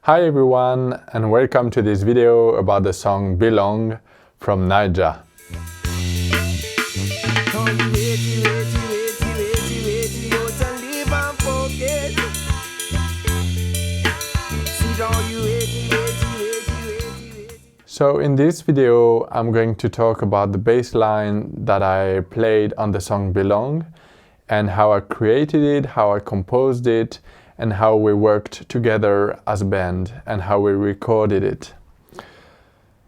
Hi everyone, and welcome to this video about the song Belong from Nai-Jah. So in this video I'm going to talk about the bass line that I played on the song Belong and how I created it, how I composed it, and how we worked together as a band and how we recorded it.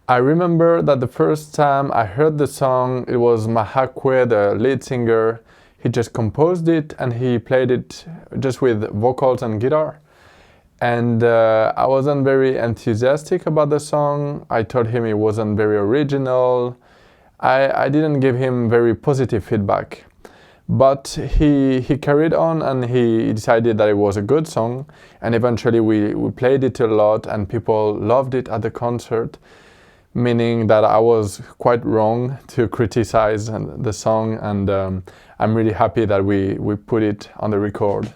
I remember that the first time I heard the song, it was Mahakwe, the lead singer. He just composed it and he played it just with vocals and guitar. And I wasn't very enthusiastic about the song. I told him it wasn't very original. I didn't give him very positive feedback. But he carried on and he decided that it was a good song, and eventually we played it a lot and people loved it at the concert, meaning that I was quite wrong to criticize the song, and I'm really happy that we put it on the record.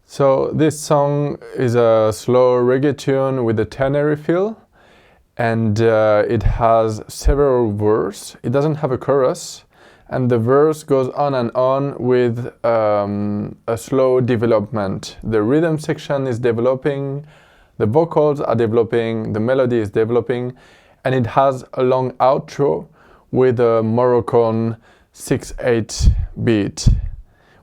So this song is a slow reggae tune with a ternary feel, and it has several verses. It doesn't have a chorus, and the verse goes on and on with a slow development. The rhythm section is developing, the vocals are developing, the melody is developing, and it has a long outro with a Moroccan 6/8 beat,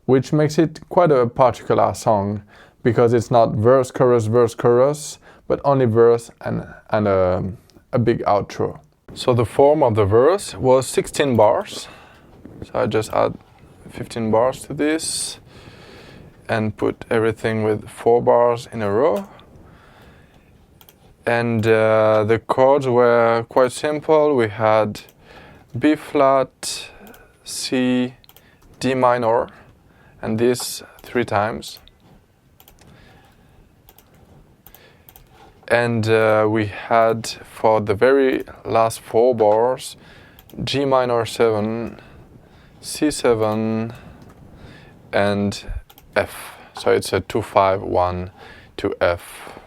which makes it quite a particular song because it's not verse, chorus, but only verse and a big outro. So the form of the verse was 16 bars. So I just add 15 bars to this and put everything with 4 bars in a row. And the chords were quite simple. We had B flat, C, D minor, and this 3 times. And we had for the very last 4 bars G minor 7, C7 and F. So it's a 2-5-1 to F.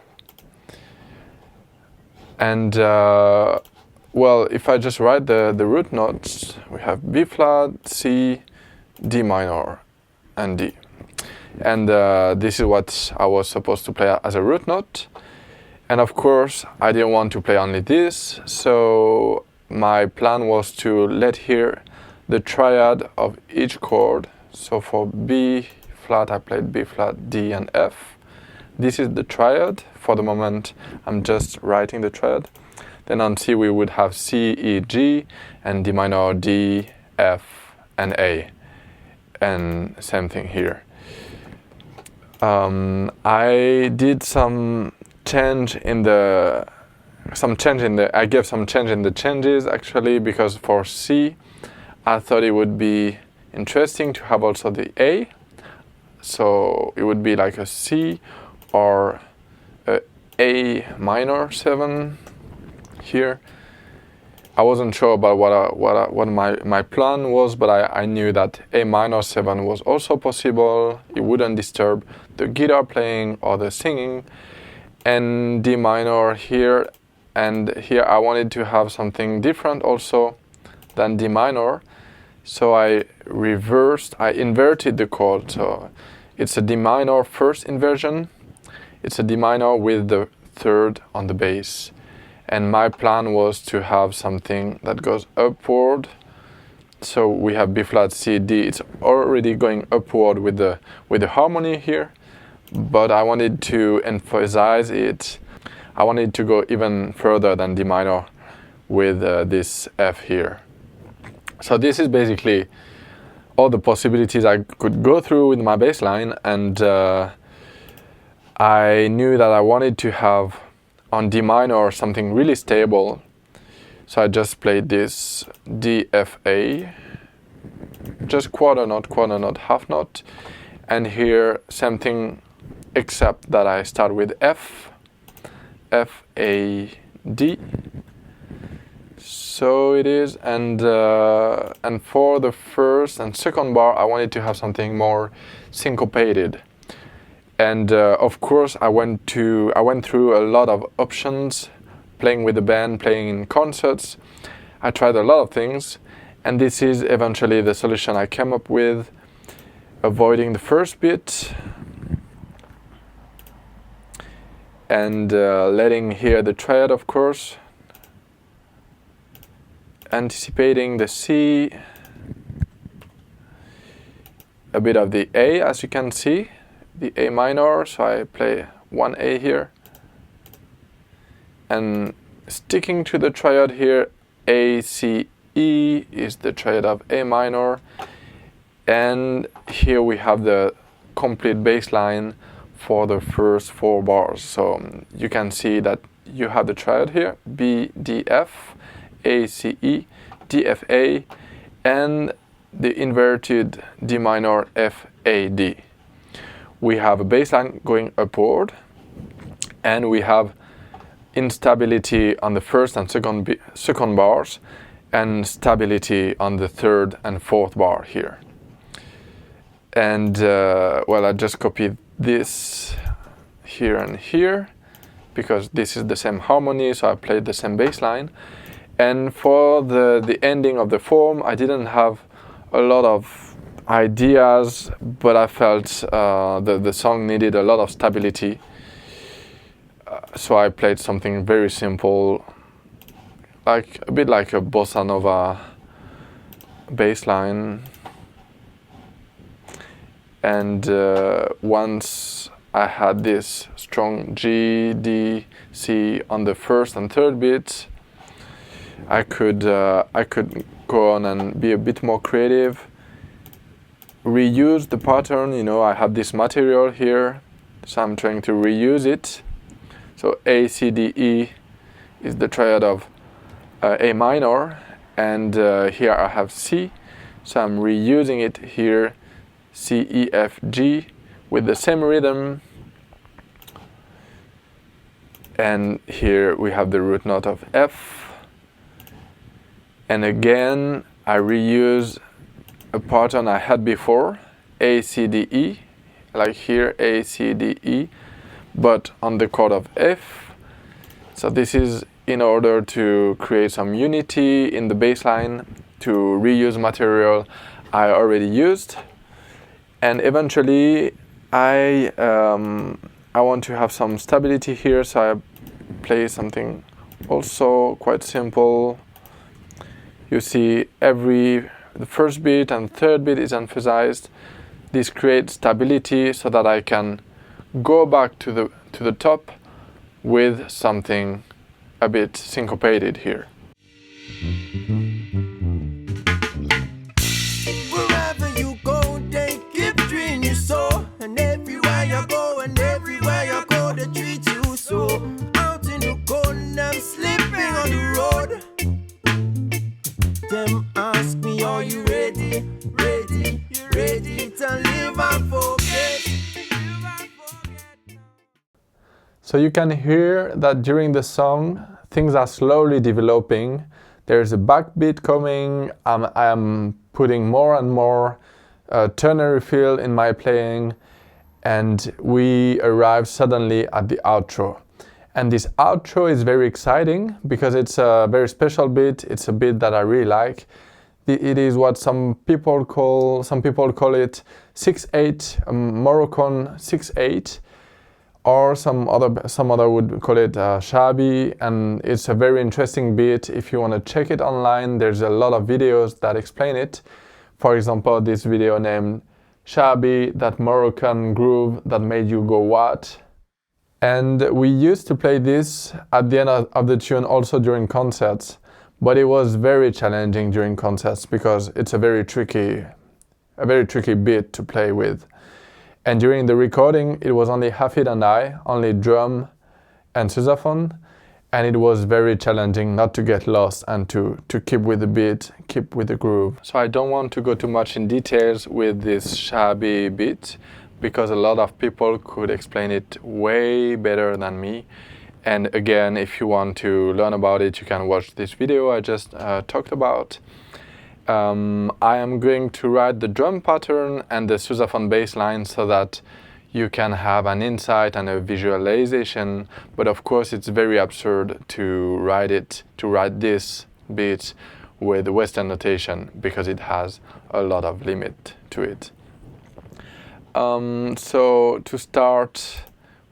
And well, if I just write the root notes, we have B flat, C, D minor and D. And this is what I was supposed to play as a root note. And of course, I didn't want to play only this, so my plan was to let here the triad of each chord. So for B flat, I played B flat, D and F. This is the triad. For the moment, I'm just writing the triad. Then on C, we would have C, E, G, and D minor, D, F, and A. And same thing here. I did some change in the I gave some change in the changes actually, because for C I thought it would be interesting to have also the A, so it would be like a C or A minor 7 here. I wasn't sure about what my plan was, but I knew that A minor 7 was also possible. It wouldn't disturb the guitar playing or the singing. And D minor here, and here I wanted to have something different also than D minor, so I inverted the chord. So it's a D minor first inversion, it's a D minor with the 3rd on the bass, and my plan was to have something that goes upward. So we have B flat, C, D, it's already going upward with the harmony here. But I wanted to emphasize it. I wanted to go even further than D minor with this F here. So this is basically all the possibilities I could go through with my bass line, and I knew that I wanted to have on D minor something really stable, so I just played this D, F, A, just quarter note, half note, and here same thing, except that I start with F, F, A, D. So it is, and for the first and second bar I wanted to have something more syncopated, and of course I went through a lot of options, playing with the band, playing in concerts. I tried a lot of things, and this is eventually the solution I came up with, avoiding the first beat and letting hear the triad, of course, anticipating the C, a bit of the A, as you can see, the A minor, so I play one A here, and sticking to the triad here, A, C, E is the triad of A minor, and here we have the complete bass line for the first 4 bars. So you can see that you have the triad here, B, D, F, A, C, E, D, F, A, and the inverted D minor, F, A, D. We have a bass line going upward, and we have instability on the first and second bars, and stability on the third and fourth bar here. And well, I just copied this here and here because this is the same harmony, so I played the same bass line. And for the ending of the form, I didn't have a lot of ideas, but I felt the song needed a lot of stability. So I played something very simple, like a bit like a bossa nova bass line. And once I had this strong G, D, C on the first and third beat, I could go on and be a bit more creative, reuse the pattern. You know, I have this material here, so I'm trying to reuse it. So A, C, D, E is the triad of A minor, and here I have C, so I'm reusing it here, C, E, F, G, with the same rhythm. And here we have the root note of F. And again, I reuse a pattern I had before, A, C, D, E, like here, A, C, D, E, but on the chord of F. So this is in order to create some unity in the bass line, to reuse material I already used. And eventually, I want to have some stability here, so I play something also quite simple. You see, the first beat and third beat is emphasized. This creates stability so that I can go back to the top with something a bit syncopated here. Wherever you go, they keep treating you so, and everywhere you go, they treat you so. Out in the cold, I'm sleeping on the road. Them ask me, are you ready? Ready to live and forget. So you can hear that during the song, things are slowly developing. There's a backbeat coming. I am putting more and more ternary feel in my playing, and we arrive suddenly at the outro. And this outro is very exciting because it's a very special beat. It's a beat that I really like. It is what some people call it 6/8, Moroccan 6/8, or some other would call it shabi, and it's a very interesting beat. If you want to check it online, there's a lot of videos that explain it. For example, this video named Shabi, that Moroccan groove that made you go what? And we used to play this at the end of the tune also during concerts, but it was very challenging during concerts because it's a very tricky beat to play with. And during the recording, it was only Hafid and I, only drum and sousaphone, and it was very challenging not to get lost and to keep with the beat, keep with the groove. So I don't want to go too much in details with this shabby beat, because a lot of people could explain it way better than me. And again, if you want to learn about it, you can watch this video I just talked about. I am going to write the drum pattern and the sousaphone bass line so that you can have an insight and a visualization, but of course it's very absurd to write this beat with Western notation, because it has a lot of limit to it. So to start,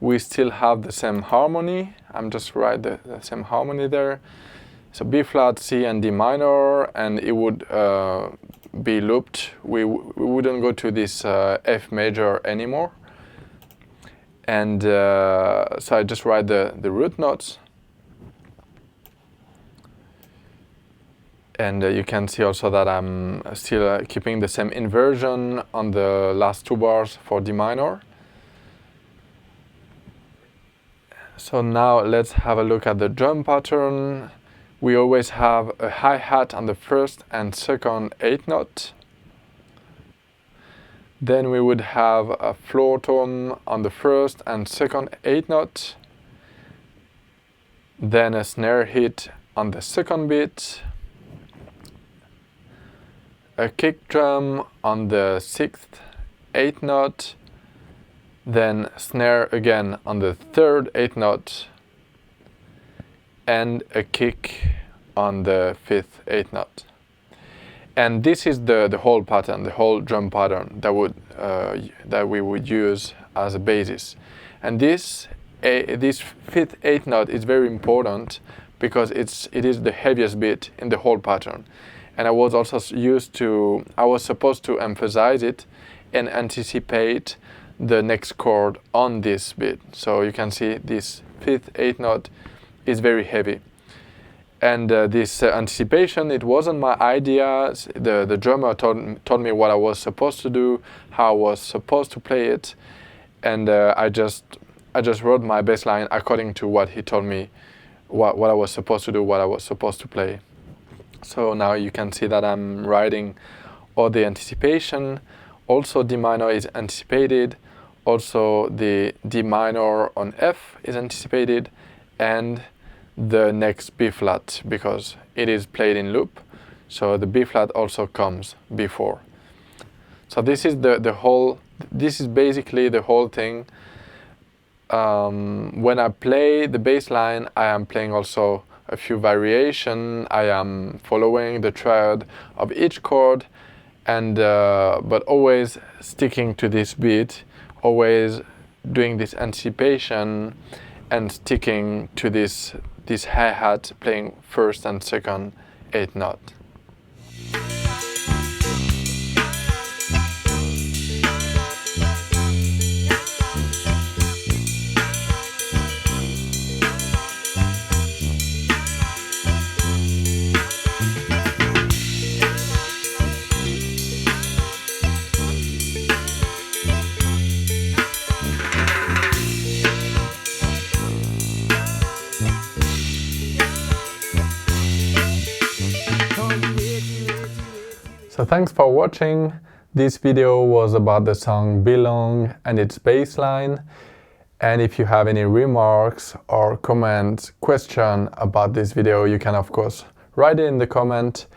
we still have the same harmony. I'm just write the same harmony there. So B flat, C and D minor, and it would be looped. We wouldn't go to this F major anymore. And so I just write the root notes. And you can see also that I'm still keeping the same inversion on the last two bars for D minor. So now let's have a look at the drum pattern. We always have a hi-hat on the first and second 8th note. Then we would have a floor tom on the first and second 8th note. Then a snare hit on the second beat. A kick drum on the 6th 8th note. Then snare again on the third 8th note. And a kick on the 5th 8th note. And this is the whole pattern, the whole drum pattern that we would use as a basis. And this 5th 8th note is very important, because it is the heaviest beat in the whole pattern. And I was also supposed to emphasize it and anticipate the next chord on this beat. So you can see this 5th 8th note is very heavy. And this anticipation, it wasn't my idea. The drummer told me what I was supposed to do, how I was supposed to play it, and I just wrote my bass line according to what he told me, what I was supposed to do, what I was supposed to play. So now you can see that I'm writing all the anticipation. Also D minor is anticipated. Also the D minor on F is anticipated, and the next B flat, because it is played in loop, so the B flat also comes before. So this is this is basically the whole thing. When I play the bass line, I am playing also a few variations. I am following the triad of each chord, and but always sticking to this beat, always doing this anticipation and sticking to this hi-hat, playing first and second 8th note. So thanks for watching. This video was about the song Belong and its bass line. And if you have any remarks or comments, question about this video, you can of course write it in the comment.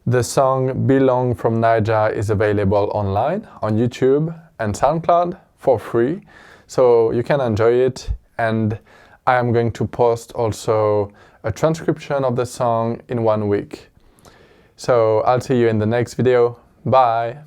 The song Belong from Nai-Jah is available online on YouTube and SoundCloud for free, so you can enjoy it. And I am going to post also a transcription of the song in 1 week. So I'll see you in the next video. Bye!